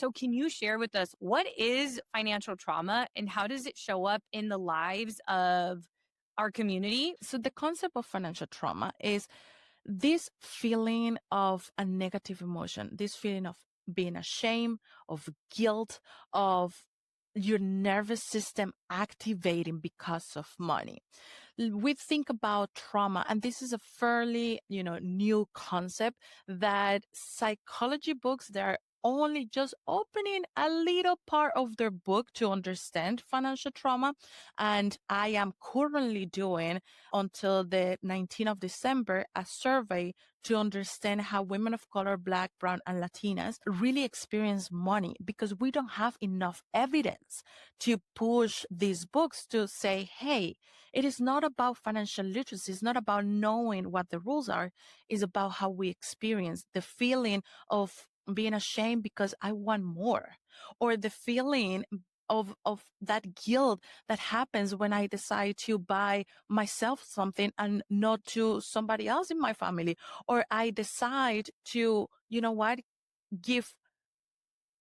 So, can you share with us what is financial trauma and how does it show up in the lives of our community? So, the concept of financial trauma is this feeling of a negative emotion, this feeling of being ashamed, of guilt, of your nervous system activating because of money. We think about trauma, and this is a fairly, new concept that psychology books, they're only just opening a little part of their book to understand financial trauma. And I am currently doing, until the 19th of December, a survey to understand how women of color, Black, Brown, and Latinas really experience money, because we don't have enough evidence to push these books to say, hey, it is not about financial literacy. It's not about knowing what the rules are. It's about how we experience the feeling of being ashamed because I want more, or the feeling of that guilt that happens when I decide to buy myself something and not to somebody else in my family, or I decide to, give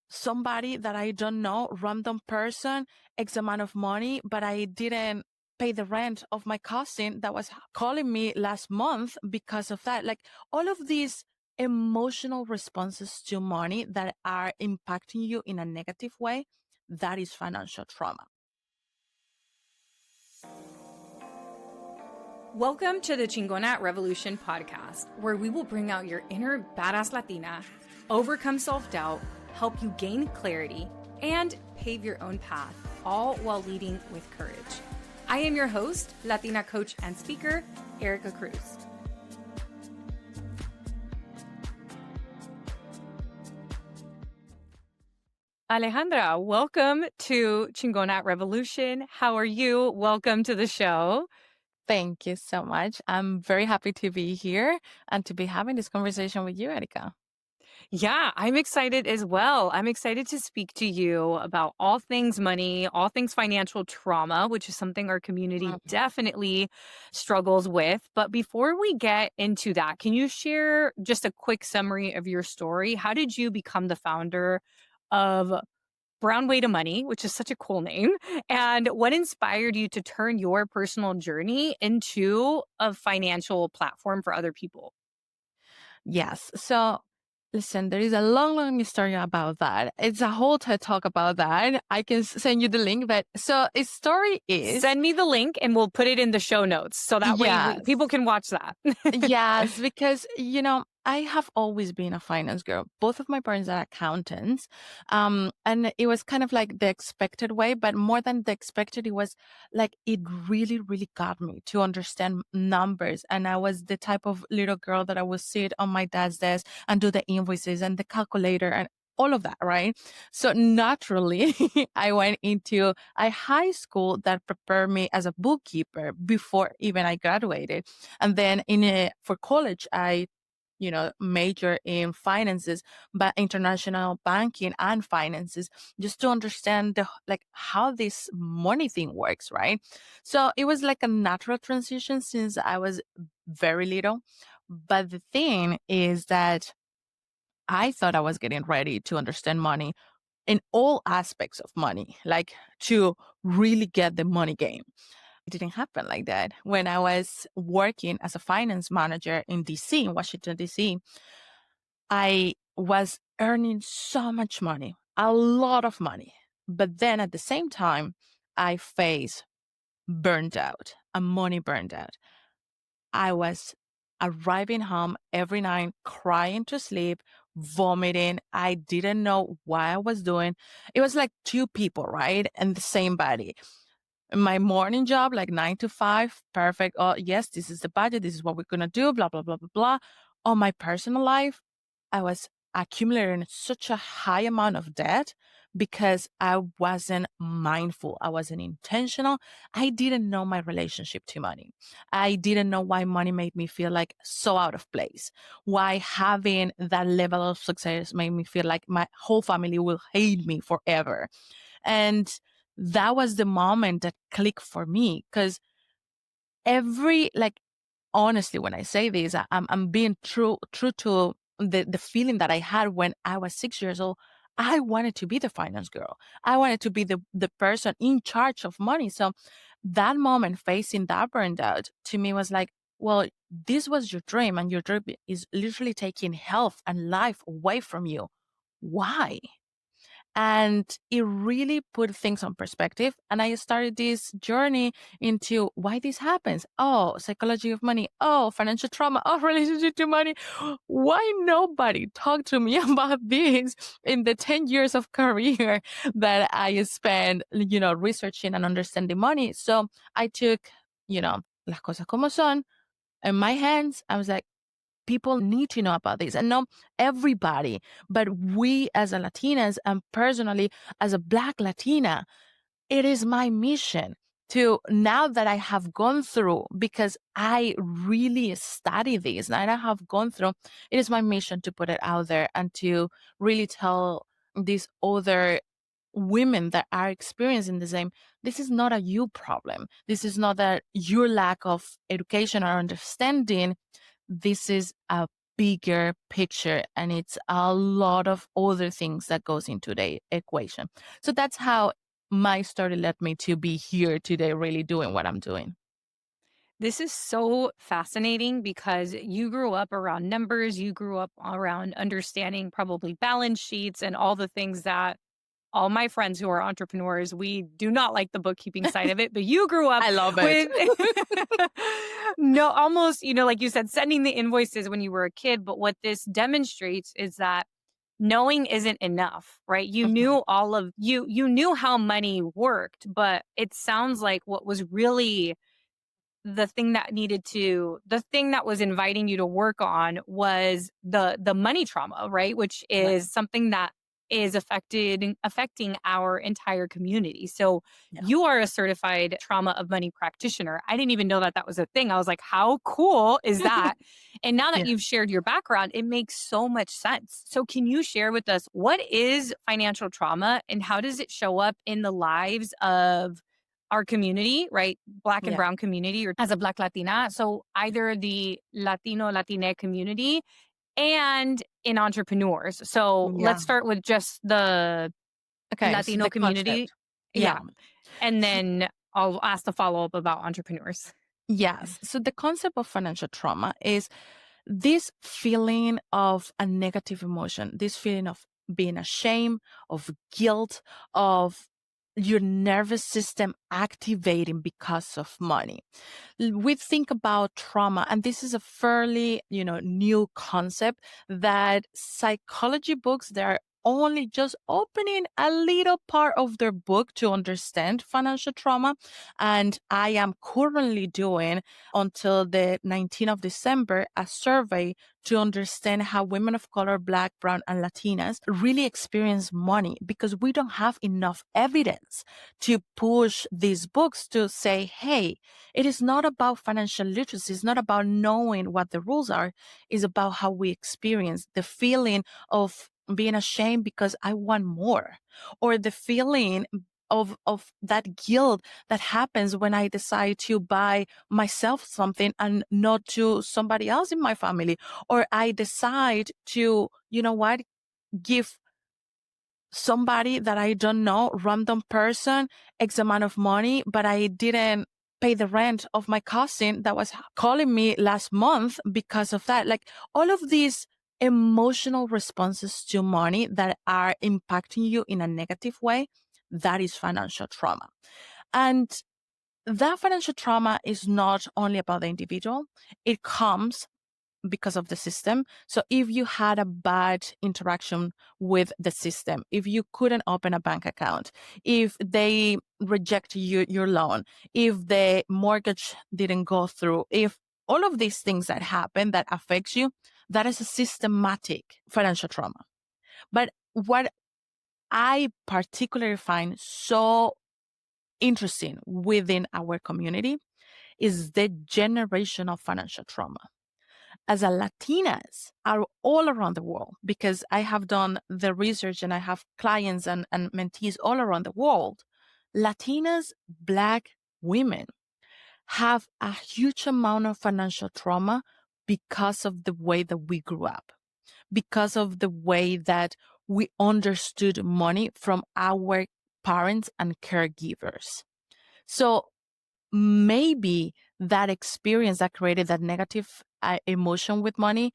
somebody that I don't know, random person, X amount of money, but I didn't pay the rent of my cousin that was calling me last month because of that. Like, all of these emotional responses to money that are impacting you in a negative way, that is financial trauma. Welcome to the Chingona Revolution podcast, where we will bring out your inner badass Latina, overcome self-doubt, help you gain clarity, and pave your own path, all while leading with courage. I am your host, Latina coach and speaker, Erica Cruz. Alejandra, welcome to Chingona Revolution. How are you? Welcome to the show. Thank you so much. I'm very happy to be here and to be having this conversation with you, Erika. Yeah, I'm excited as well. I'm excited to speak to you about all things money, all things financial trauma, which is something our community Mhm. definitely struggles with. But before we get into that, can you share just a quick summary of your story? How did you become the founder of Brown Way to Money, which is such a cool name? And what inspired you to turn your personal journey into a financial platform for other people? Yes. So, listen, there is a long, long story about that. It's a whole TED talk about that. I can send you the link. But so, its story is, Send me the link and we'll put it in the show notes so that way yes. people can watch that. Yes, because I have always been a finance girl. Both of my parents are accountants, and it was kind of like the expected way. But more than the expected, it was like it really, really got me to understand numbers. And I was the type of little girl that I would sit on my dad's desk and do the invoices and the calculator and all of that, right? So naturally, I went into a high school that prepared me as a bookkeeper before even I graduated. And then for college, I, major in finances, but international banking and finances, just to understand like how this money thing works, right? So it was like a natural transition since I was very little. But the thing is that I thought I was getting ready to understand money in all aspects of money, like to really get the money game. It didn't happen like that. When I was working as a finance manager in DC, in Washington, DC, I was earning so much money, a lot of money. But then at the same time, I faced burned out, a money burned out. I was arriving home every night, crying to sleep, vomiting. I didn't know what I was doing. It was like two people, right? And the same body. My morning job, like 9 to 5, perfect. Oh, yes, this is the budget. This is what we're going to do, blah, blah, blah, blah, blah. On my personal life, I was accumulating such a high amount of debt because I wasn't mindful. I wasn't intentional. I didn't know my relationship to money. I didn't know why money made me feel like so out of place. Why having that level of success made me feel like my whole family will hate me forever. And that was the moment that clicked for me, because honestly, when I say this, I'm being true to the feeling that I had when I was 6 years old. I wanted to be the finance girl. I wanted to be the person in charge of money. So that moment facing that burned out to me was like, well, this was your dream and your dream is literally taking health and life away from you. Why? And it really put things on perspective. And I started this journey into why this happens. Oh, psychology of money. Oh, financial trauma. Oh, relationship to money. Why nobody talked to me about this in the 10 years of career that I spent, researching and understanding money? So I took, las cosas como son in my hands. I was like, people need to know about this, and not everybody, but we as a Latinas, and personally as a Black Latina, it is my mission to, now that I have gone through, because I really study this and I have gone through, it is my mission to put it out there and to really tell these other women that are experiencing the same. This is not a you problem. This is not that your lack of education or understanding. This is a bigger picture, and it's a lot of other things that goes into the equation. So that's how my story led me to be here today, really doing what I'm doing. This is so fascinating because you grew up around numbers, you grew up around understanding probably balance sheets and all the things that all my friends who are entrepreneurs, we do not like the bookkeeping side of it, but you grew up I love it. with no, almost, like you said, sending the invoices when you were a kid. But what this demonstrates is that knowing isn't enough, right? You Mhm. knew you knew how money worked, but it sounds like what was really the thing that was inviting you to work on was the money trauma, right? Which Right. is something that is affecting our entire community. So Yeah. you are a certified trauma of money practitioner. I didn't even know that that was a thing. I was like, how cool is that? And now that Yeah. you've shared your background, it makes so much sense. So can you share with us what is financial trauma and how does it show up in the lives of our community, right? Black and Yeah. brown community, or as a Black Latina. So either the Latino, Latina community and in entrepreneurs. So let's Yeah. start with just the Okay. So Latino the community. concept. Yeah. Yeah. And So then I'll ask the follow up about entrepreneurs. yes. So the concept of financial trauma is this feeling of a negative emotion, this feeling of being ashamed, of guilt, of your nervous system activating because of money. We think about trauma, and this is a fairly, new concept that psychology books, they're only just opening a little part of their book to understand financial trauma. And I am currently doing, until the 19th of December, a survey to understand how women of color, Black, brown, and Latinas really experience money, because we don't have enough evidence to push these books to say, hey, it is not about financial literacy. It's not about knowing what the rules are. It's about how we experience the feeling of being ashamed because I want more, or the feeling of that guilt that happens when I decide to buy myself something and not to somebody else in my family, or I decide to, give somebody that I don't know, random person, X amount of money, but I didn't pay the rent of my cousin that was calling me last month because of that. Like, all of these emotional responses to money that are impacting you in a negative way, that is financial trauma. And that financial trauma is not only about the individual, it comes because of the system. So if you had a bad interaction with the system, if you couldn't open a bank account, if they reject your loan, if the mortgage didn't go through, if all of these things that happen that affects you, that is a systematic financial trauma. But what I particularly find so interesting within our community is the generational financial trauma. As a Latinas are all around the world, because I have done the research and I have clients and mentees all around the world. Latinas, Black women have a huge amount of financial trauma because of the way that we grew up, because of the way that we understood money from our parents and caregivers. So maybe that experience that created that negative emotion with money,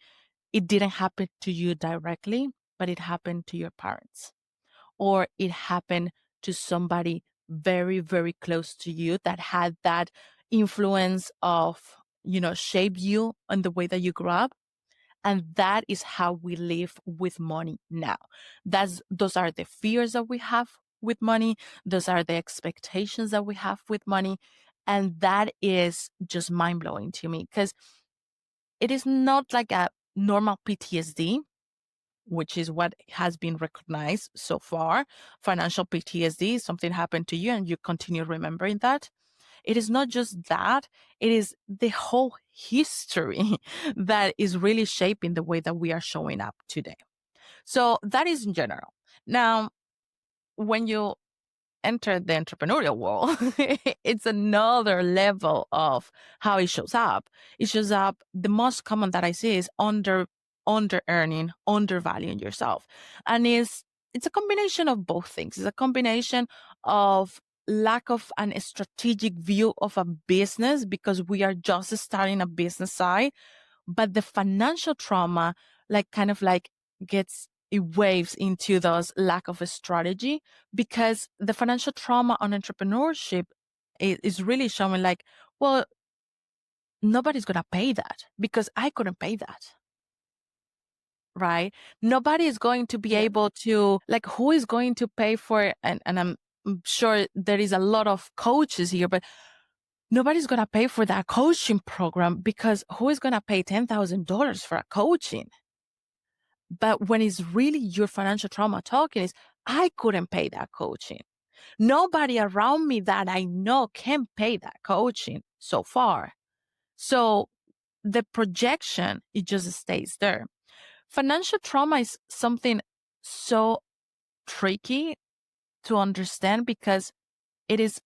it didn't happen to you directly, but it happened to your parents, or it happened to somebody very, very close to you that had that influence of, shape you and the way that you grew up. And that is how we live with money now. Those are the fears that we have with money. Those are the expectations that we have with money. And that is just mind blowing to me because it is not like a normal PTSD, which is what has been recognized so far. Financial PTSD, something happened to you and you continue remembering that. It is not just that, it is the whole history that is really shaping the way that we are showing up today. So that is in general. Now, when you enter the entrepreneurial world, it's another level of how it shows up. It shows up, the most common that I see is under earning, undervaluing yourself. And it's a combination of both things. It's a combination of lack of a strategic view of a business because we are just starting a business side, but the financial trauma kind of gets it waves into those lack of a strategy, because the financial trauma on entrepreneurship is really showing well, nobody's going to pay that because I couldn't pay that. Right? Nobody is going to be Yeah. able to, who is going to pay for, and I'm sure there is a lot of coaches here, but nobody's going to pay for that coaching program because who is going to pay $10,000 for a coaching? But when it's really your financial trauma talking, is I couldn't pay that coaching. Nobody around me that I know can pay that coaching so far. So the projection, it just stays there. Financial trauma is something so tricky to understand because it is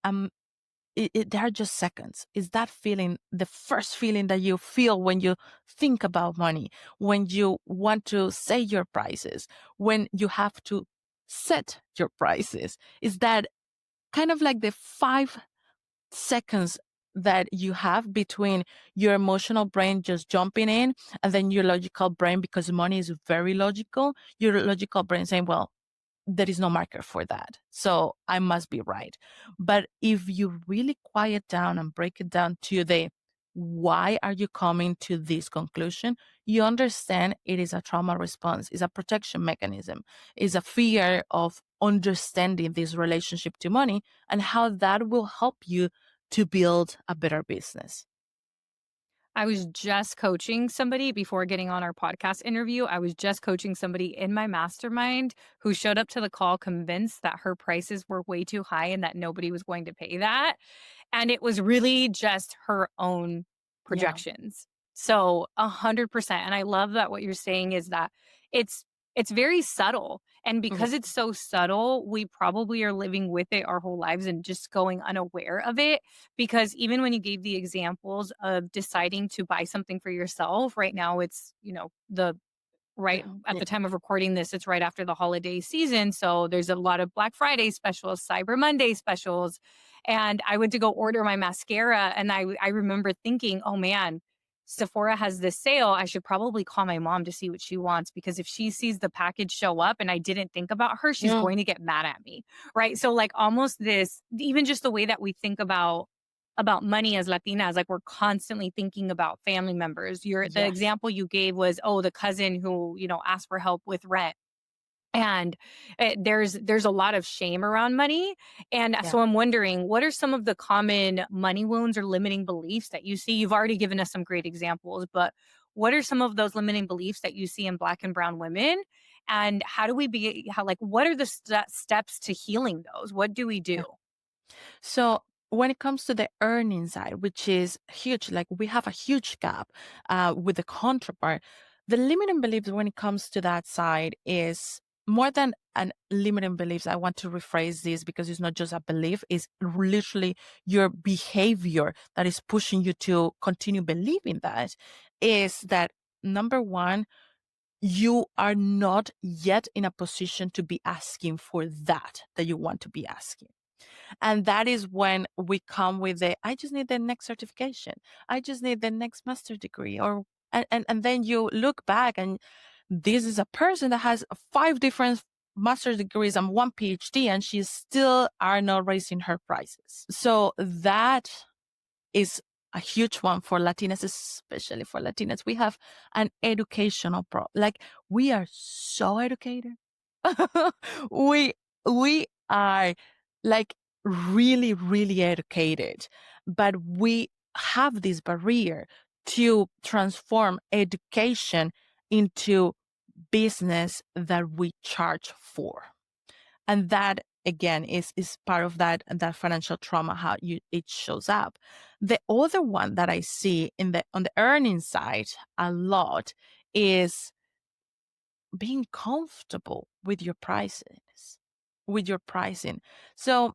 they are just seconds. Is that feeling the first feeling that you feel when you think about money, when you want to say your prices, when you have to set your prices? Is that kind of like the 5 seconds that you have between your emotional brain just jumping in and then your logical brain, because money is very logical, your logical brain saying, well, there is no marker for that. So I must be right. But if you really quiet down and break it down to the why are you coming to this conclusion, you understand it is a trauma response, is a protection mechanism, is a fear of understanding this relationship to money and how that will help you to build a better business. I was just coaching somebody before getting on our podcast interview. I was just coaching somebody in my mastermind who showed up to the call convinced that her prices were way too high and that nobody was going to pay that. And it was really just her own Yeah. projections. So 100%. And I love that what you're saying is that it's it's very subtle. And Yeah. because it's so subtle, we probably are living with it our whole lives and just going unaware of it. Because even when you gave the examples of deciding to buy something for yourself, right now it's, the right at Yeah. the time of recording this, it's right after the holiday season. So there's a lot of Black Friday specials, Cyber Monday specials. And I went to go order my mascara. And I remember thinking, oh man, Sephora has this sale. I should probably call my mom to see what she wants because if she sees the package show up and I didn't think about her, she's Yeah. going to get mad at me. Right. So, like, almost this, even just the way that we think about money as Latinas, like we're constantly thinking about family members. The Yes. example you gave was, oh, the cousin who, asked for help with rent. And there's a lot of shame around money. And Yeah. so I'm wondering, what are some of the common money wounds or limiting beliefs that you see? You've already given us some great examples, but what are some of those limiting beliefs that you see in Black and brown women? And how do we be, how, like, what are the steps to healing those? What do we do? Yeah. So when it comes to the earning side, which is huge, like we have a huge gap with the counterpart, the limiting beliefs when it comes to that side is more than an limiting beliefs. I want to rephrase this because it's not just a belief, it's literally your behavior that is pushing you to continue believing that is that number one, you are not yet in a position to be asking for that you want to be asking. And that is when we come with I just need the next certification. I just need the next master degree. And then you look back and this is a person that has 5 different master's degrees and 1 PhD, and she still are not raising her prices. So that is a huge one for Latinas, especially for Latinas. We have an educational problem. Like, we are so educated. we we are like really, really educated, but we have this barrier to transform education into business that we charge for. And that again is part of that financial trauma, how it shows up. The other one that I see on the earning side a lot is being comfortable with your prices, with your pricing. So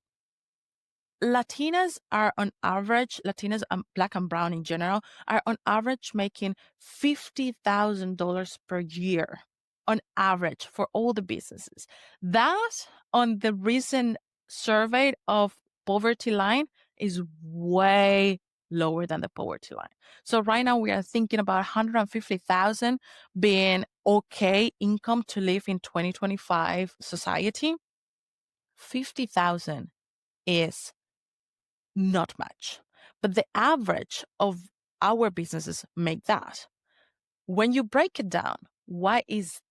Latinas are on average, Latinas and Black and Brown in general, are on average making $50,000 per year on average for all the businesses. That on the recent survey of poverty line is way lower than the poverty line. So right now we are thinking about 150,000 being okay income to live in 2025 society. 50,000 is not much. But the average of our businesses make that. When you break it down, why is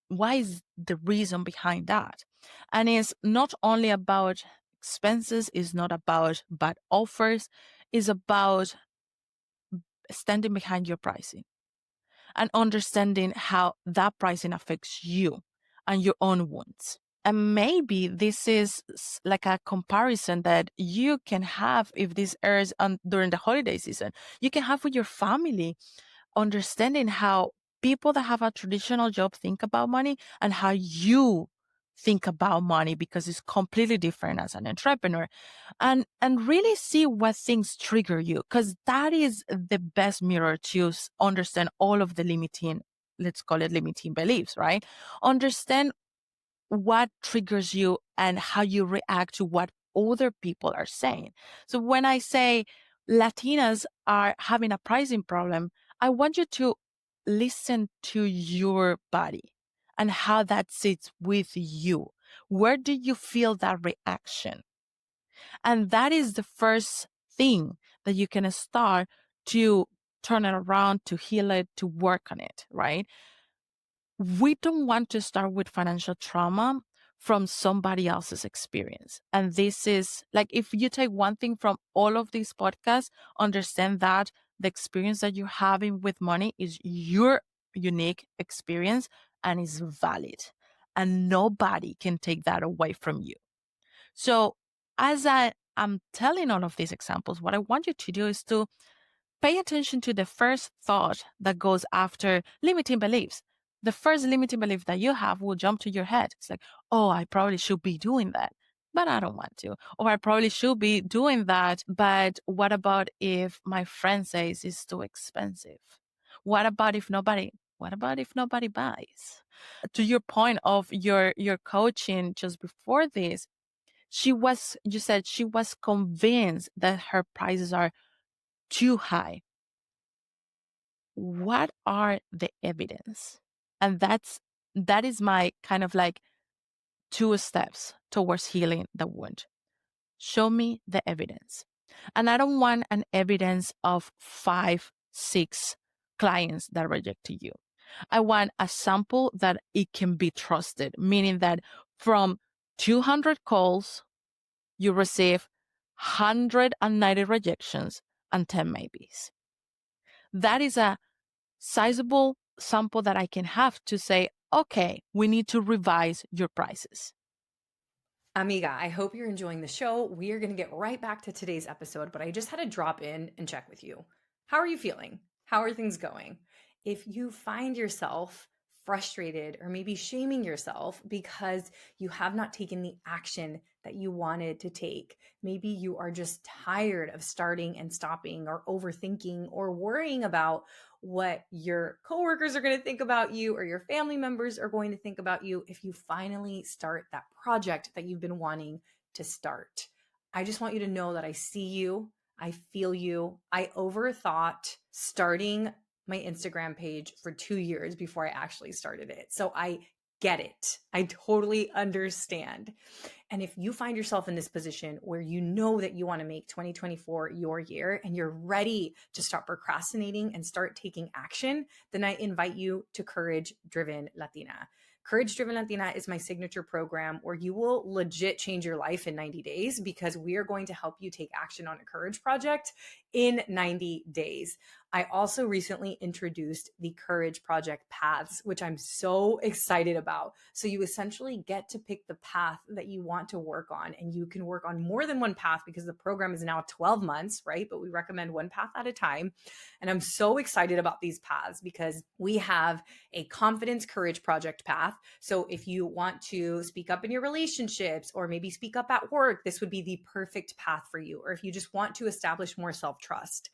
the reason behind that? And it's not only about expenses, it's not about bad offers, it's about standing behind your pricing and understanding how that pricing affects you and your own wounds. And maybe this is like a comparison that you can have if this airs during the holiday season. You can have with your family, understanding how people that have a traditional job think about money and how you think about money, because it's completely different as an entrepreneur, and really see what things trigger you, because that is the best mirror to understand all of the limiting, let's call it limiting beliefs, right? Understand what triggers you and how you react to what other people are saying. So when I say Latinas are having a pricing problem, I want you to listen to your body and how that sits with you. Where do you feel that reaction? And that is the first thing that you can start to turn it around, to heal it, to work on it, right? We don't want to start with financial trauma from somebody else's experience. And this is like, if you take one thing from all of these podcasts, understand that the experience that you're having with money is your unique experience and is valid. And nobody can take that away from you. So, as I'm telling all of these examples, what I want you to do is to pay attention to the first thought that goes after limiting beliefs. The first limiting belief that you have will jump to your head. It's like, oh, I probably should be doing that, but I don't want to. Or I probably should be doing that, but what about if my friend says it's too expensive? What about if nobody buys? To your point of your coaching just before this, you said she was convinced that her prices are too high. What are the evidence? And that is my kind of like 2 steps towards healing the wound. Show me the evidence. And I don't want an evidence of 5, 6 clients that rejected you. I want a sample that it can be trusted, meaning that from 200 calls, you receive 190 rejections and 10 maybes. That is a sizable sample that I can have to say, okay, we need to revise your prices. Amiga, I hope you're enjoying the show. We are going to get right back to today's episode, but I just had to drop in and check with you. How are you feeling? How are things going? If you find yourself frustrated or maybe shaming yourself because you have not taken the action that you wanted to take, maybe you are just tired of starting and stopping or overthinking or worrying about what your coworkers are going to think about you or your family members are going to think about you if you finally start that project that you've been wanting to start. I just want you to know that I see you. I feel you. I overthought starting my Instagram page for 2 years before I actually started it. So I get it. I totally understand. And if you find yourself in this position where you know that you want to make 2024 your year and you're ready to stop procrastinating and start taking action, then I invite you to Courage Driven Latina. Courage Driven Latina is my signature program where you will legit change your life in 90 days because we are going to help you take action on a courage project in 90 days. I also recently introduced the Courage Project Paths, which I'm so excited about. So you essentially get to pick the path that you want to work on, and you can work on more than one path because the program is now 12 months, right? But we recommend one path at a time. And I'm so excited about these paths because we have a confidence courage project path. So if you want to speak up in your relationships or maybe speak up at work, this would be the perfect path for you. Or if you just want to establish more self-trust.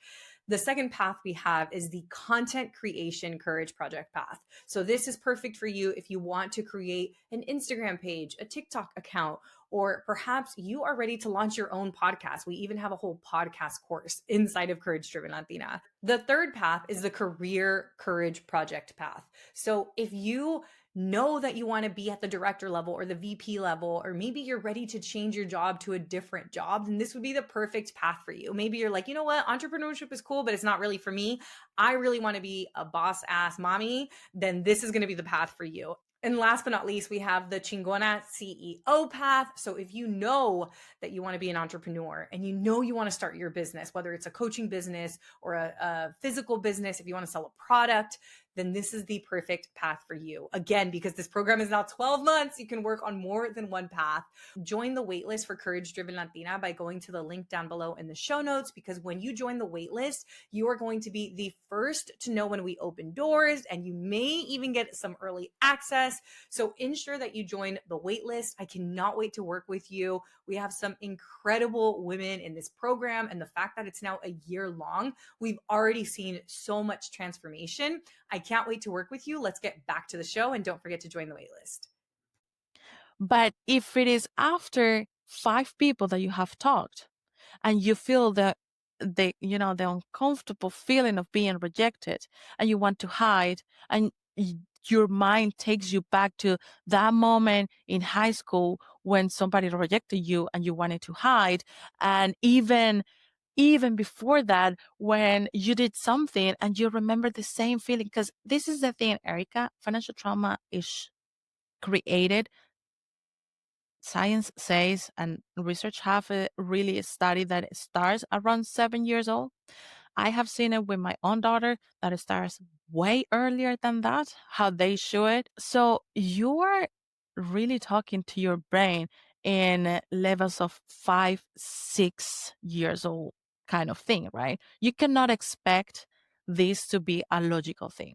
The second path we have is the content creation courage project path. So this is perfect for you if you want to create an Instagram page, a TikTok account, or perhaps you are ready to launch your own podcast. We even have a whole podcast course inside of Courage Driven Latina. The third path is the career courage project path. So if you know that you want to be at the director level or the VP level, or maybe you're ready to change your job to a different job, then this would be the perfect path for you. Maybe you're like, you know what, entrepreneurship is cool, but it's not really for me. I really want to be a boss ass mommy. Then this is going to be the path for you. And last but not least, we have the Chingona CEO path. So if you know that you want to be an entrepreneur and you know you want to start your business, whether it's a coaching business or a physical business, if you want to sell a product, then this is the perfect path for you. Again, because this program is now 12 months, you can work on more than one path. Join the waitlist for Courage Driven Latina by going to the link down below in the show notes, because when you join the waitlist, you are going to be the first to know when we open doors, and you may even get some early access. So ensure that you join the waitlist. I cannot wait to work with you. We have some incredible women in this program, and the fact that it's now a year long, we've already seen so much transformation. I can't wait to work with you. Let's get back to the show, and don't forget to join the waitlist. But if it is after 5 people that you have talked and you feel the uncomfortable feeling of being rejected and you want to hide and your mind takes you back to that moment in high school when somebody rejected you and you wanted to hide, and even before that when you did something and you remember the same feeling. Because this is the thing, Erica, financial trauma is created, science says, and research have really studied that it starts around 7 years old. I have seen it with my own daughter that it starts way earlier than that, how they show it. So you are really talking to your brain in levels of 5, 6 years old kind of thing, right? You cannot expect this to be a logical thing.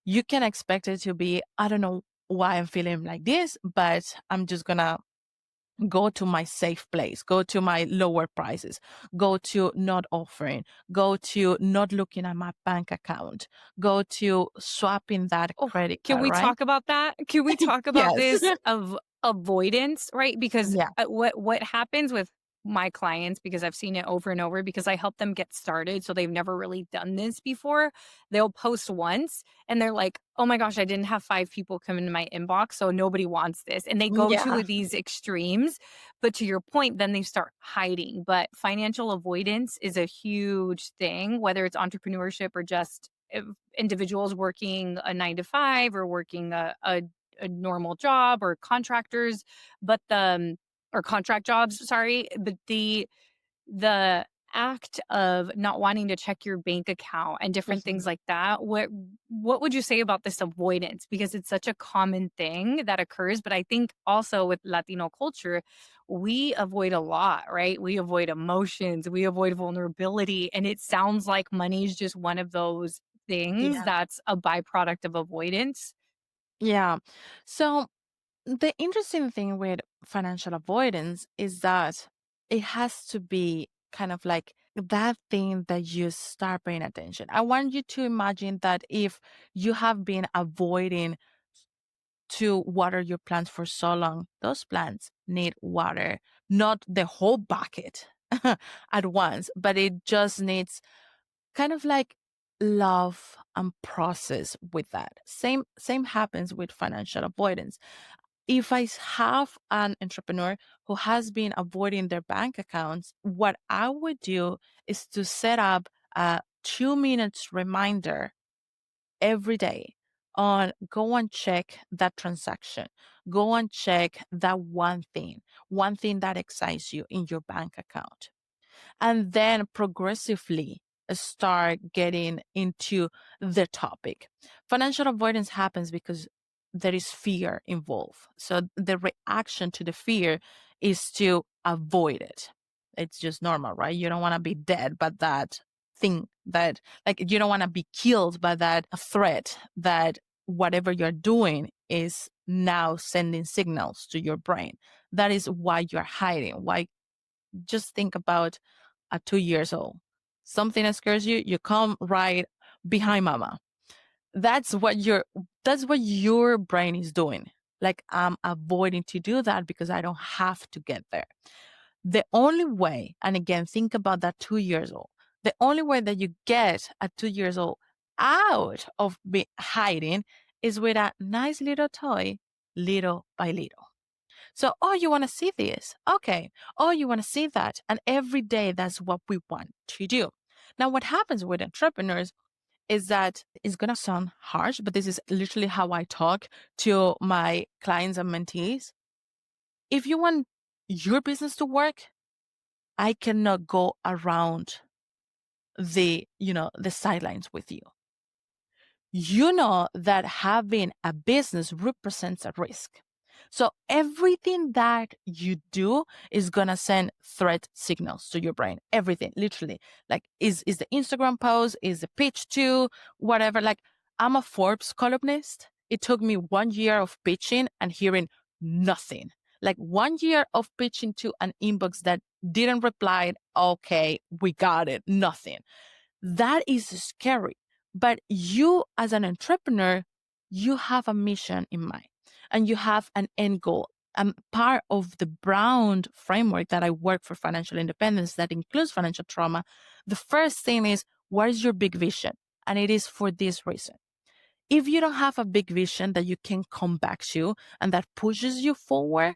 You can expect it to be, I don't know why I'm feeling like this, but I'm just gonna go to my safe place, go to my lower prices, go to not offering, go to not looking at my bank account, go to swapping that Oh, credit can card, we right? talk about that? Can we talk about Yes. this of avoidance, right? Because Yeah. what happens with my clients, because I've seen it over and over, because I help them get started, so they've never really done this before. They'll post once and they're like, "Oh my gosh, I didn't have 5 people come into my inbox, so nobody wants this." And they go Yeah. to these extremes. But to your point, then they start hiding. But financial avoidance is a huge thing, whether it's entrepreneurship or just individuals working a 9 to 5 or working a normal job, or contractors, but or contract jobs, sorry. But the act of not wanting to check your bank account and different things Mhm. like that, what would you say about this avoidance? Because it's such a common thing that occurs, but I think also with Latino culture, we avoid a lot, right? We avoid emotions, we avoid vulnerability, and it sounds like money is just one of those things Yeah. that's a byproduct of avoidance. Yeah. So the interesting thing with financial avoidance is that it has to be kind of like that thing that you start paying attention. I want you to imagine that if you have been avoiding to water your plants for so long, those plants need water, not the whole bucket at once, but it just needs kind of like love and process with that. Same happens with financial avoidance. If have an entrepreneur who has been avoiding their bank accounts, what I would do is to set up a 2 minutes reminder every day on go and check that transaction. Go and check that one thing that excites you in your bank account, and then progressively start getting into the topic. Financial avoidance happens because there is fear involved. So the reaction to the fear is to avoid it. It's just normal, right? You don't want to be dead, but that thing that, like, you don't want to be killed by that threat that whatever you're doing is now sending signals to your brain. That is why you're hiding. Why just think about at 2 years old. Something that scares you, you come right behind mama. That's what your brain is doing. Like I'm avoiding to do that because I don't have to get there. The only way, and again, think about that 2 years old. The only way that you get at 2 years old out of hiding is with a nice little toy, little by little. So, oh, you want to see this? Okay. Oh, you want to see that? And every day, that's what we want to do. Now, what happens with entrepreneurs is that it's going to sound harsh, but this is literally how I talk to my clients and mentees. If you want your business to work, I cannot go around the sidelines with you. You know that having a business represents a risk. So everything that you do is gonna send threat signals to your brain. Everything, literally. Like is the Instagram post, is the pitch to whatever. Like I'm a Forbes columnist. It took me 1 year of pitching and hearing nothing. Like 1 year of pitching to an inbox that didn't reply. Okay, we got it. Nothing. That is scary. But you, as an entrepreneur, you have a mission in mind and you have an end goal. Part of the Brown framework that I work for financial independence that includes financial trauma. The first thing is, what is your big vision? And it is for this reason. If you don't have a big vision that you can come back to and that pushes you forward,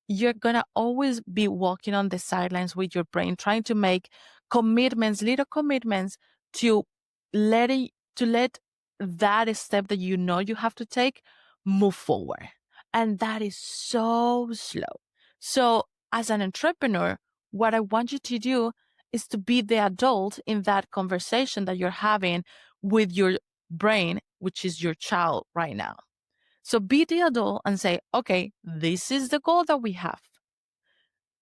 you're gonna always be walking on the sidelines with your brain, trying to make commitments, little commitments to let that step that you know you have to take move forward. And that is so slow. So as an entrepreneur, what I want you to do is to be the adult in that conversation that you're having with your brain, which is your child right now. So be the adult and say, okay, this is the goal that we have.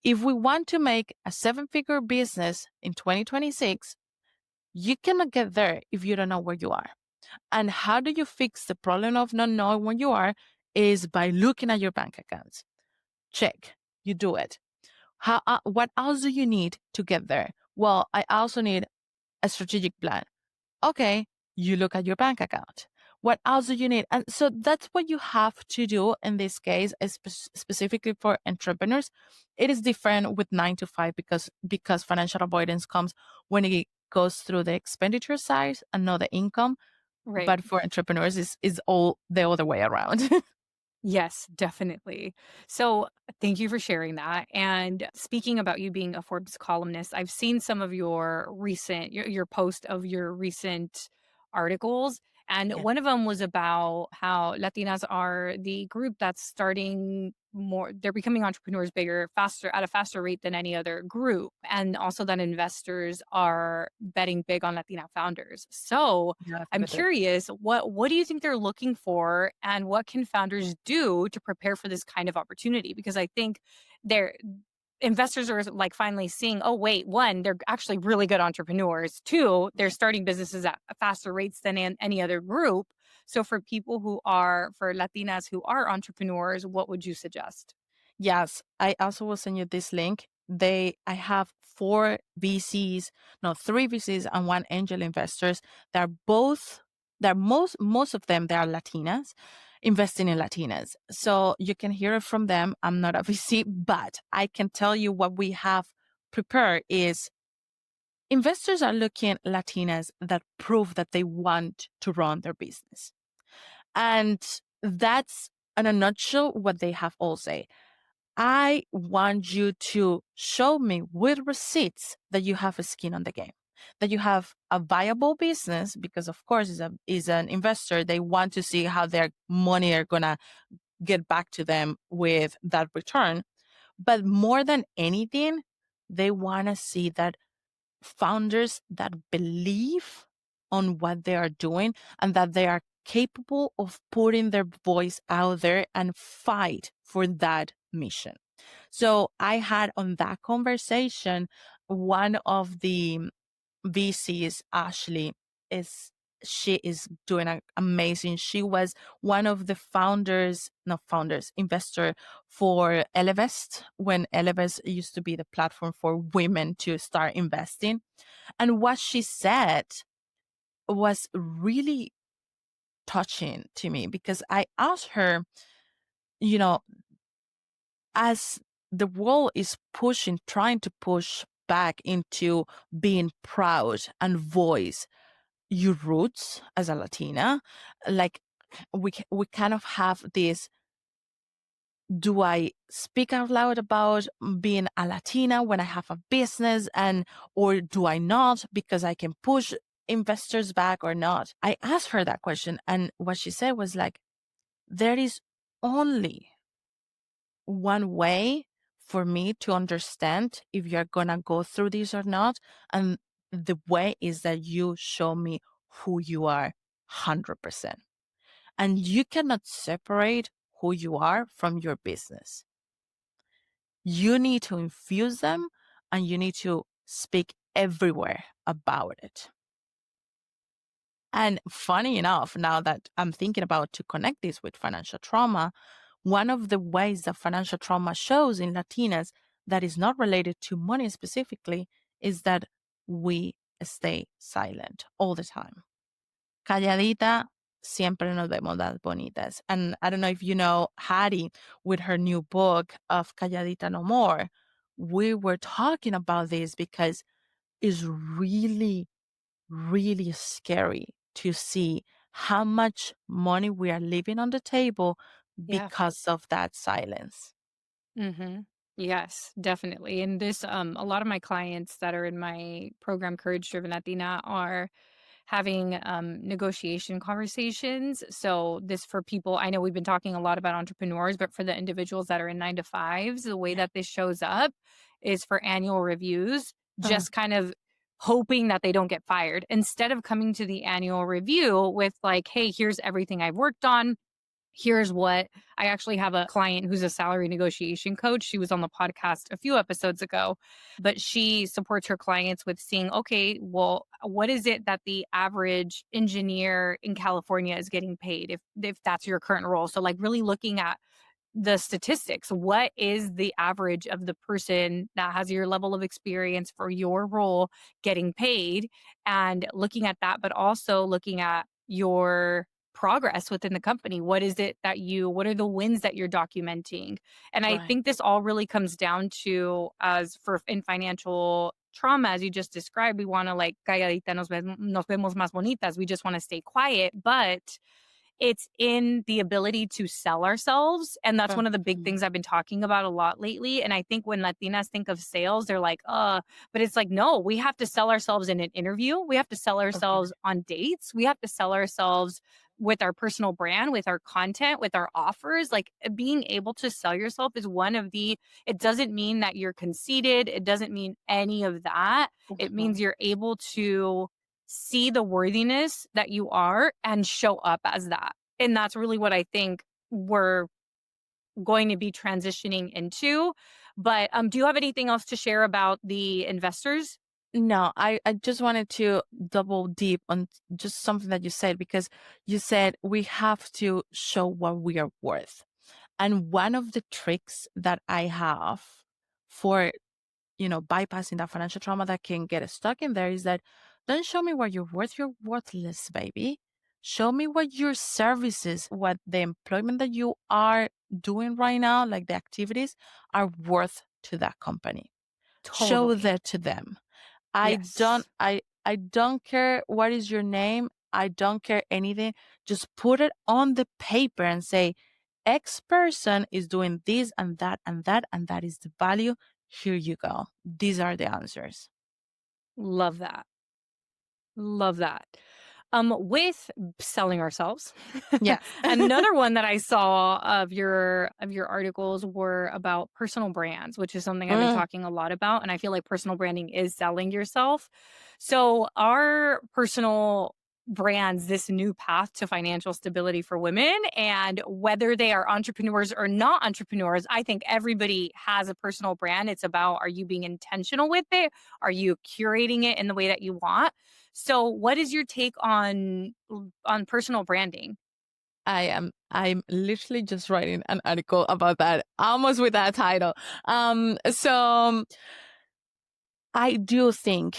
If we want to make a 7-figure business in 2026, you cannot get there if you don't know where you are. And how do you fix the problem of not knowing where you are is by looking at your bank accounts. Check, you do it. What else do you need to get there? Well, I also need a strategic plan. Okay, you look at your bank account. What else do you need? And so that's what you have to do in this case, specifically for entrepreneurs. It is different with 9 to 5 because financial avoidance comes when it goes through the expenditure side and not the income. Right. But for entrepreneurs, is all the other way around. Yes, definitely. So, thank you for sharing that. And speaking about you being a Forbes columnist, I've seen some of your post of your recent articles, and Yeah, one of them was about how Latinas are the group that's starting more they're becoming entrepreneurs bigger faster at a faster rate than any other group, and also that investors are betting big on Latina founders. So, yeah, I I'm forgot that. curious, what do you think they're looking for and what can founders do to prepare for this kind of opportunity? Because I think their investors are like finally seeing, oh wait, one, they're actually really good entrepreneurs. Two, they're starting businesses at faster rates than any other group. So for Latinas who are entrepreneurs, what would you suggest? Yes, I also will send you this link. I have four VCs, no, three VCs and one angel investors. They're both, they're most of them, they are Latinas, investing in Latinas. So you can hear it from them. I'm not a VC, but I can tell you what we have prepared is investors are looking at Latinas that prove that they want to run their business. And that's in a nutshell what they have all say. I want you to show me with receipts that you have a skin on the game, that you have a viable business, because of course is an investor. They want to see how their money are gonna get back to them with that return. But more than anything, they want to see that founders that believe on what they are doing and that they are capable of putting their voice out there and fight for that mission. So I had on that conversation, one of the VCs, Ashley, is she is doing amazing. She was one of the founders, not founders, investor for Elevest when Elevest used to be the platform for women to start investing. And what she said was really touching to me because I asked her, you know, as the world is pushing, trying to push back into being proud and voice your roots as a Latina, like we kind of have this, do I speak out loud about being a Latina when I have a business, and or do I not because I can push investors back or not? I asked her that question, and what she said was like, there is only one way for me to understand if you're gonna go through this or not. And the way is that you show me who you are 100%. And you cannot separate who you are from your business. You need to infuse them and you need to speak everywhere about it. And funny enough, now that I'm thinking about to connect this with financial trauma, one of the ways that financial trauma shows in Latinas that is not related to money specifically is that we stay silent all the time. Calladita, siempre nos vemos las bonitas. And I don't know if you know Hattie with her new book of Calladita No More. We were talking about this because it's really, really scary to see how much money we are leaving on the table Yeah. because of that silence. Mhm. Yes, definitely. And this, a lot of my clients that are in my program, Courage Driven Latina, are having negotiation conversations. So, this for people, I know we've been talking a lot about entrepreneurs, but for the individuals that are in 9 to 5s, the way Yeah. that this shows up is for annual reviews, Uh, just kind of hoping that they don't get fired instead of coming to the annual review with, like, hey, here's everything I've worked on. Here's what I actually have a client who's a salary negotiation coach. She was on the podcast a few episodes ago, but she supports her clients with seeing, okay, well, what is it that the average engineer in California is getting paid if that's your current role? So like really looking at the statistics. What is the average of the person that has your level of experience for your role getting paid? And looking at that, but also looking at your progress within the company. What are the wins that you're documenting? And I right. think this all really comes down to, as for in financial trauma, as you just described, we want to like calladita nos vemos más bonitas. We just want to stay quiet. But it's in the ability to sell ourselves, and that's one of the big Mhm. things I've been talking about a lot lately, and I think when Latinas think of sales, they're like, but it's like, no, we have to sell ourselves in an interview, we have to sell ourselves Right. on dates, we have to sell ourselves with our personal brand, with our content, with our offers, like, being able to sell yourself is one of the it doesn't mean that you're conceited, it doesn't mean any of that, it Mhm. means you're able to see the worthiness that you are and show up as that. And that's really what I think we're going to be transitioning into. But do you have anything else to share about the investors? No, I just wanted to double deep on just something that you said because you said we have to show what we are worth. And one of the tricks that I have for bypassing that financial trauma that can get stuck in there is that don't show me what you're worth. You're worthless, baby. Show me what your services, what the employment that you are doing right now, like the activities, are worth to that company. Show Totally. that to them. I don't Yes. I I don't care what is your name. I don't care anything. Just put it on the paper and say X person is doing this and that and that and that is the value. Here you go. These are the answers. Love that. Love that. With selling ourselves, Yes. another one that I saw of your articles were about personal brands, which is something I've been Mm, talking a lot about, and I feel like personal branding is selling yourself. So, are personal brands this new path to financial stability for women? And whether they are entrepreneurs or not entrepreneurs, I think everybody has a personal brand. It's about, are you being intentional with it? Are you curating it in the way that you want? So, what is your take on personal branding? I'm literally just writing an article about that, almost with that title. So I do think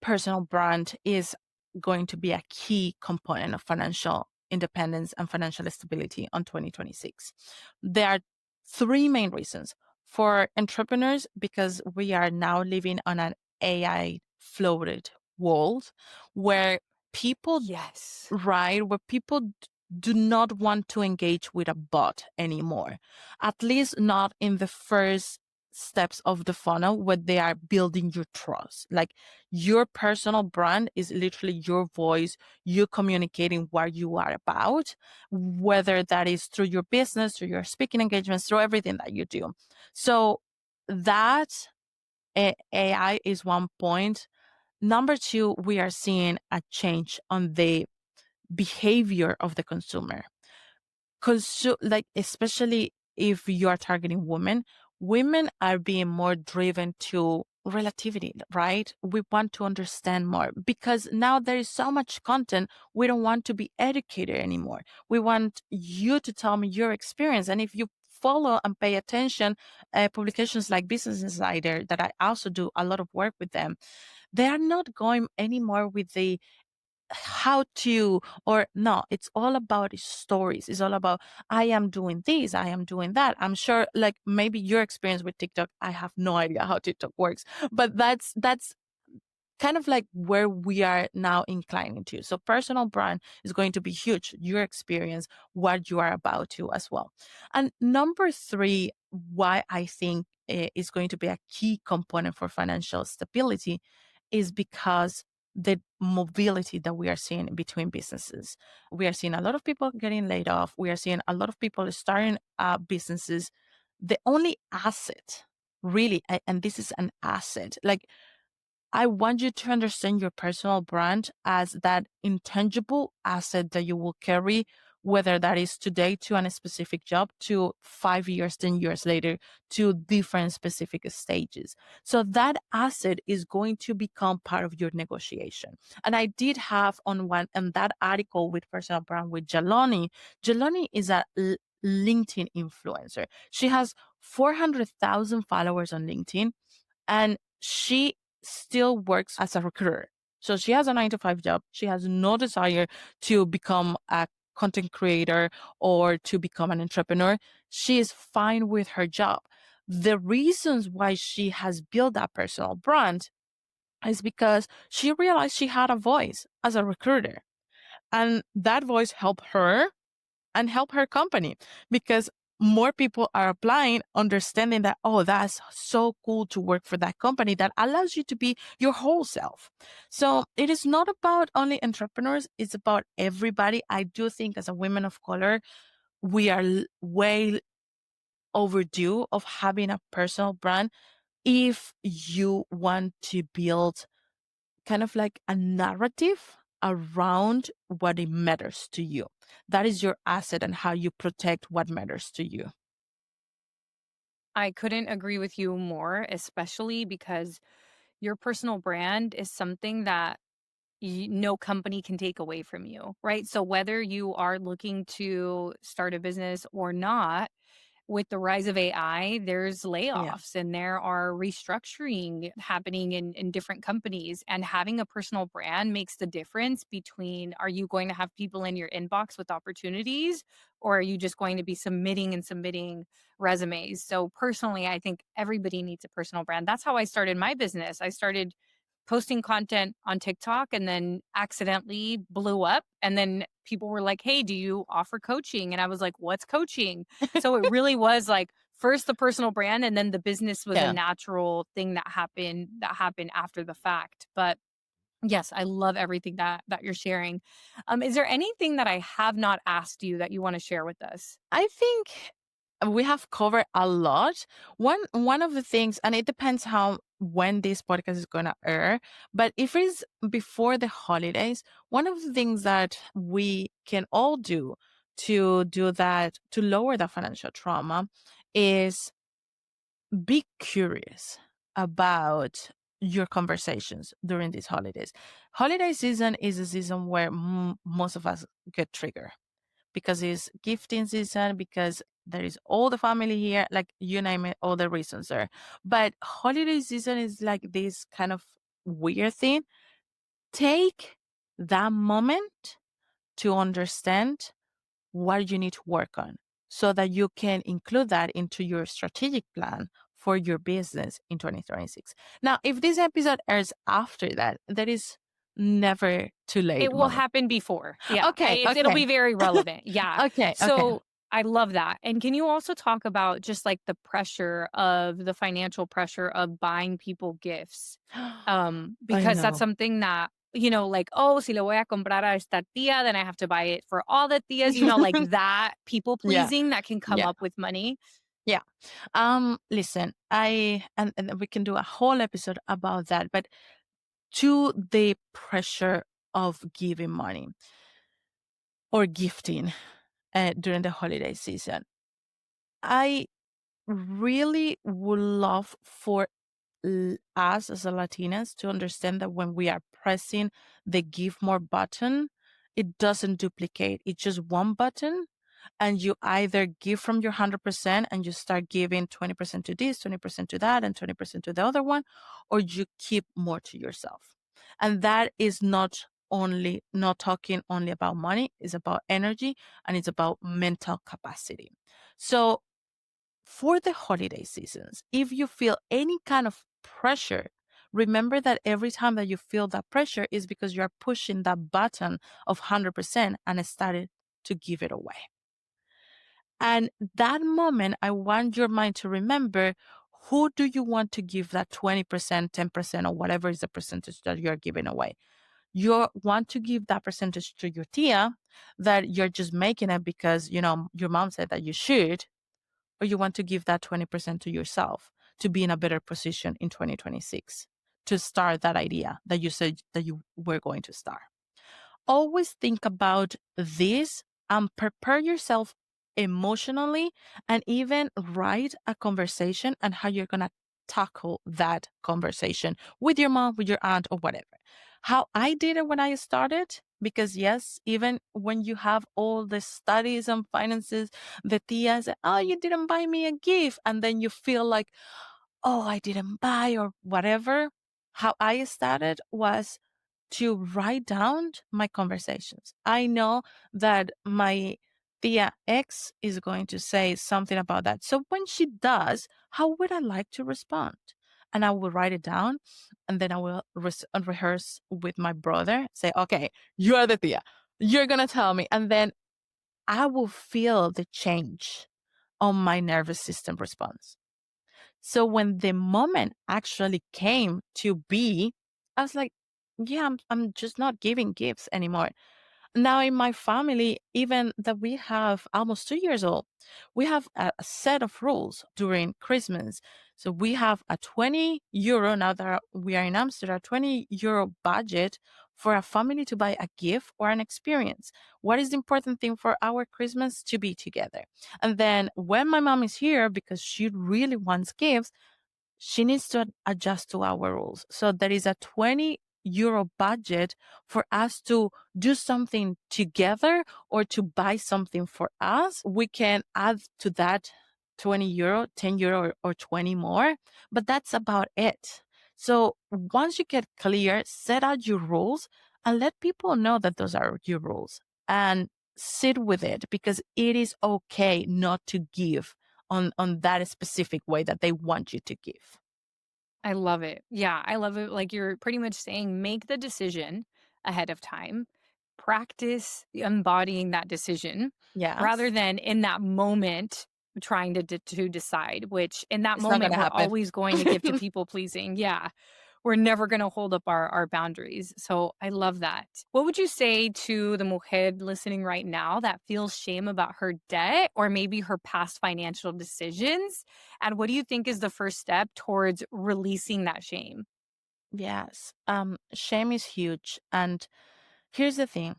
personal brand is going to be a key component of financial independence and financial stability on 2026. There are three main reasons for entrepreneurs because we are now living on an AI floated world where people Yes. right? Where people do not want to engage with a bot anymore, at least not in the first steps of the funnel where they are building your trust. Like your personal brand is literally your voice, you communicating what you are about, whether that is through your business, through your speaking engagements, through everything that you do. So that AI is one point. Number two, we are seeing a change on the behavior of the consumer. Like especially if you are targeting women, women are being more driven to relativity, right? We want to understand more because now there is so much content. We don't want to be educated anymore. We want you to tell me your experience. And if you follow and pay attention, publications like Business Insider, that I also do a lot of work with them, they are not going anymore with the how to or no, it's all about stories. It's all about I am doing this, I am doing that. I'm sure like maybe your experience with TikTok, I have no idea how TikTok works, but that's kind of like where we are now inclining to. So personal brand is going to be huge. Your experience, what you are about to as well. And number three, why I think is going to be a key component for financial stability is because the mobility that we are seeing between businesses. We are seeing a lot of people getting laid off. We are seeing a lot of people starting businesses. The only asset, really, and this is an asset, like I want you to understand your personal brand as that intangible asset that you will carry, whether that is today to a specific job, to 5 years, 10 years later, to different specific stages. So that asset is going to become part of your negotiation. And I did have on that article with personal brand with Jaloni. Jaloni is a LinkedIn influencer. She has 400,000 followers on LinkedIn and she still works as a recruiter. So she has a 9 to 5 job. She has no desire to become a content creator or to become an entrepreneur. She is fine with her job. The reasons why she has built that personal brand is because she realized she had a voice as a recruiter. And that voice helped her and help her company because more people are applying, understanding that, oh, that's so cool to work for that company that allows you to be your whole self. So it is not about only entrepreneurs, it's about everybody. I do think as a women of color, we are way overdue of having a personal brand if you want to build kind of like a narrative around what it matters to you. That is your asset and how you protect what matters to you. I couldn't agree with you more, especially because your personal brand is something that no company can take away from you, right? So whether you are looking to start a business or not, with the rise of AI, there's Yeah. layoffs and there are restructuring happening in different companies. And having a personal brand makes the difference between, are you going to have people in your inbox with opportunities, or are you just going to be submitting and submitting resumes? So, personally, I think everybody needs a personal brand. That's how I started my business. I started posting content on TikTok and then accidentally blew up. And then people were like, "Hey, do you offer coaching?" And I was like, "What's coaching?" So it really was like first the personal brand and then the business was a Yeah. natural thing that happened after the fact. But yes, I love everything that you're sharing. Is there anything that I have not asked you that you want to share with us? I think we have covered a lot. One of the things, and it depends how when this podcast is gonna air, but if it is before the holidays, one of the things that we can all do that to lower the financial trauma is be curious about your conversations during these holidays. Holiday season is a season where most of us get triggered because it's gifting season, because there is all the family here, like you name it, all the reasons there. But holiday season is like this kind of weird thing. Take that moment to understand what you need to work on so that you can include that into your strategic plan for your business in 2026. Now, if this episode airs after that, that is never too It late will moment. happen before. Yeah, Okay, it'll okay. be very relevant. Yeah. Okay, okay. So I love that. And can you also talk about just like the pressure of the financial pressure of buying people gifts? I Because that's know. something that, like, oh, si le voy a comprar a esta tía, then I have to buy it for all the tias, like that people Yeah, pleasing that can come yeah, up with money. yeah. Listen, and we can do a whole episode about that, but to the pressure of giving money or gifting during the holiday season, I really would love for us as a Latinas to understand that when we are pressing the give more button, it doesn't duplicate. It's just one button. And you either give from your 100% and you start giving 20% to this, 20% to that, and 20% to the other one, or you keep more to yourself. And that is not talking only about money, it's about energy and it's about mental capacity. So for the holiday seasons, if you feel any kind of pressure, remember that every time that you feel that pressure is because you are pushing that button of 100% and it started to give it away. And that moment, I want your mind to remember, who do you want to give that 20%, 10%, or whatever is the percentage that you're giving away? You want to give that percentage to your tia that you're just making it because, your mom said that you should, or you want to give that 20% to yourself to be in a better position in 2026 to start that idea that you said that you were going to start. Always think about this and prepare yourself emotionally and even write a conversation and how you're going to tackle that conversation with your mom, with your aunt, or whatever. How I did it when I started, because yes, even when you have all the studies and finances, the tias, oh, you didn't buy me a gift. And then you feel like, oh, I didn't buy or whatever. How I started was to write down my conversations. I know that my tia X is going to say something about that. So when she does, how would I like to respond? And I will write it down and then I will rehearse with my brother, say, okay, you are the tia. You're going to tell me. And then I will feel the change on my nervous system response. So when the moment actually came to be, I was like, yeah, I'm just not giving gifts anymore. Now in my family, even that we have almost 2 years old, we have a set of rules during Christmas. So we have a 20 euro, now that we are in Amsterdam, 20 euro budget for a family to buy a gift or an experience. What is the important thing for our Christmas? To be together. And then when my mom is here, because she really wants gifts, she needs to adjust to our rules. So there is a 20 euro budget for us to do something together or to buy something for us. We can add to that €20, €10 or 20 more, but that's about it. So once you get clear, set out your rules and let people know that those are your rules and sit with it because it is okay not to give on that specific way that they want you to give. I love it. Yeah, I love it. Like you're pretty much saying, make the decision ahead of time, practice embodying that decision rather Yes. than in that moment trying to decide, which in that It's not moment, gonna we're happen. always going to give to people pleasing. Yeah. We're never going to hold up our boundaries. So I love that. What would you say to the mujer listening right now that feels shame about her debt or maybe her past financial decisions? And what do you think is the first step towards releasing that shame? Yes. Shame is huge. And here's the thing.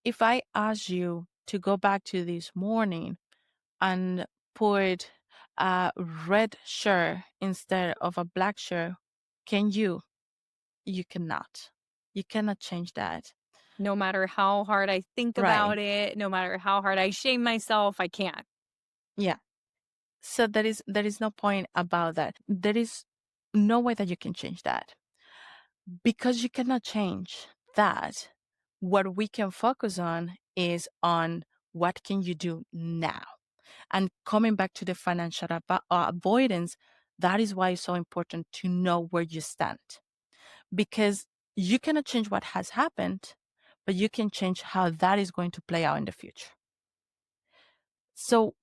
If I ask you to go back to this morning and put a red shirt instead of a black shirt, can you? You cannot. You cannot change that. No matter how hard I think Right. about it, no matter how hard I shame myself, I can't. Yeah. So there is no point about that. There is no way that you can change that. Because you cannot change that, what we can focus on is on what can you do now. And coming back to the financial avoidance, that is why it's so important to know where you stand. Because you cannot change what has happened, but you can change how that is going to play out in the future. So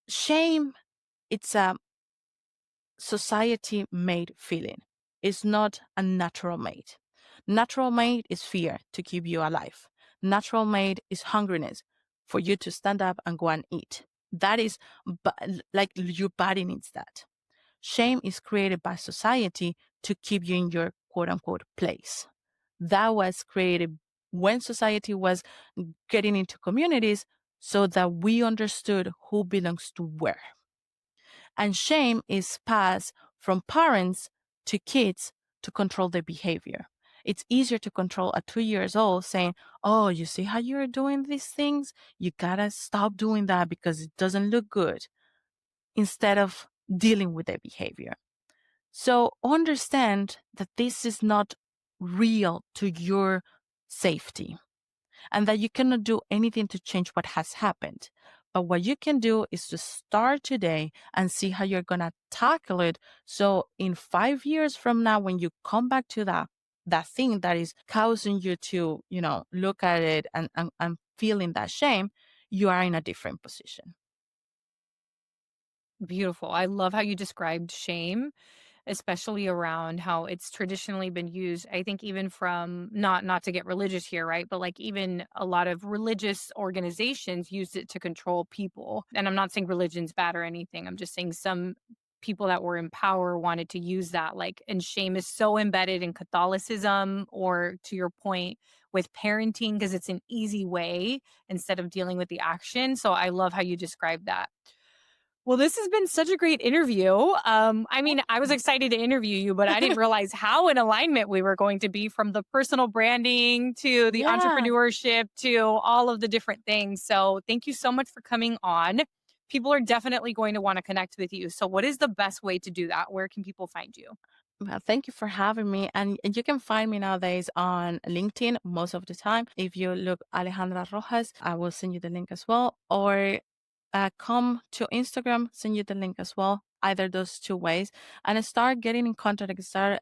shame, it's a society made feeling. It's not a natural made. Natural made is fear to keep you alive. Natural made is hungriness for you to stand up and go and eat. That is like your body needs that. Shame is created by society to keep you in your quote unquote place. That was created when society was getting into communities so that we understood who belongs to where. And shame is passed from parents to kids to control their behavior. It's easier to control a 2 years old saying, "Oh, you see how you're doing these things? You gotta stop doing that because it doesn't look good," instead of dealing with their behavior. So understand that this is not real to your safety and that you cannot do anything to change what has happened. But what you can do is to start today and see how you're going to tackle it. So in 5 years from now, when you come back to that thing that is causing you to, look at it and feeling that shame, you are in a different position. Beautiful. I love how you described shame, especially around how it's traditionally been used. I think even from not to get religious here, right? But like even a lot of religious organizations used it to control people. And I'm not saying religion's bad or anything. I'm just saying some people that were in power wanted to use that like and shame is so embedded in Catholicism or to your point with parenting because it's an easy way instead of dealing with the action. So I love how you described that. Well, this has been such a great interview. I mean, I was excited to interview you, but I didn't realize how in alignment we were going to be from the personal branding to the Yeah. entrepreneurship to all of the different things. So, thank you so much for coming on. People are definitely going to want to connect with you. So, what is the best way to do that? Where can people find you? Well, thank you for having me. And you can find me nowadays on LinkedIn most of the time. If you look Alejandra Rojas, I will send you the link as well. Or come to Instagram, send you the link as well. Either those two ways, and start getting in contact and start,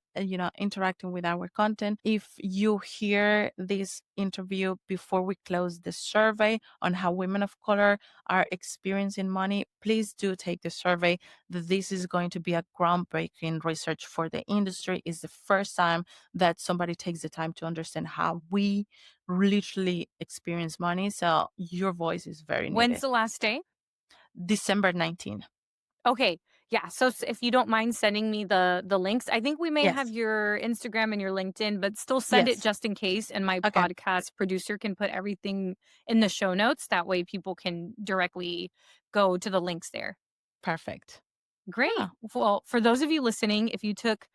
interacting with our content. If you hear this interview before we close the survey on how women of color are experiencing money, please do take the survey. This is going to be a groundbreaking research for the industry. It's the first time that somebody takes the time to understand how we literally experience money. So your voice is very When's needed. the last day? December 19th. Okay. Yeah. So if you don't mind sending me the links, I think we may have Yes. your Instagram and your LinkedIn, but still send it Yes. just in case. And my Okay. podcast producer can put everything in the show notes. That way people can directly go to the links there. Perfect. Great. Yeah. Well, for those of you listening, if you took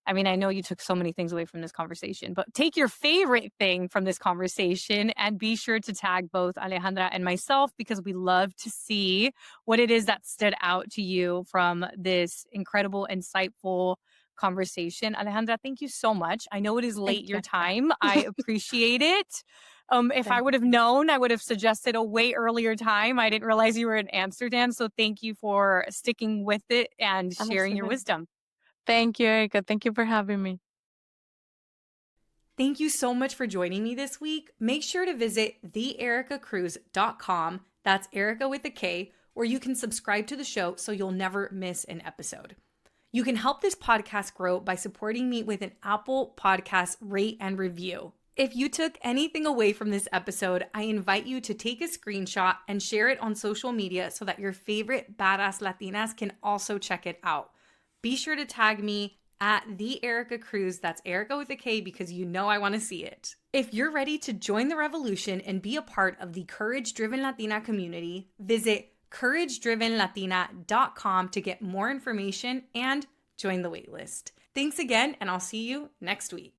I mean, I know you took so many things away from this conversation, but take your favorite thing from this conversation and be sure to tag both Alejandra and myself because we love to see what it is that stood out to you from this incredible, insightful conversation. Alejandra, thank you so much. I know it is late Thank your you. time. I appreciate it. If I Thank would have known, I would have suggested a way earlier time. I didn't realize you were in Amsterdam. So thank you for sticking with it and sharing your Absolutely. wisdom. Thank you, Erica. Thank you for having me. Thank you so much for joining me this week. Make sure to visit theericacruz.com. That's Erica with a K, where you can subscribe to the show so you'll never miss an episode. You can help this podcast grow by supporting me with an Apple Podcast rate and review. If you took anything away from this episode, I invite you to take a screenshot and share it on social media so that your favorite badass Latinas can also check it out. Be sure to tag me at the Erica Cruz. That's Erica with a K because you know I want to see it. If you're ready to join the revolution and be a part of the Courage Driven Latina community, visit couragedrivenlatina.com to get more information and join the waitlist. Thanks again, and I'll see you next week.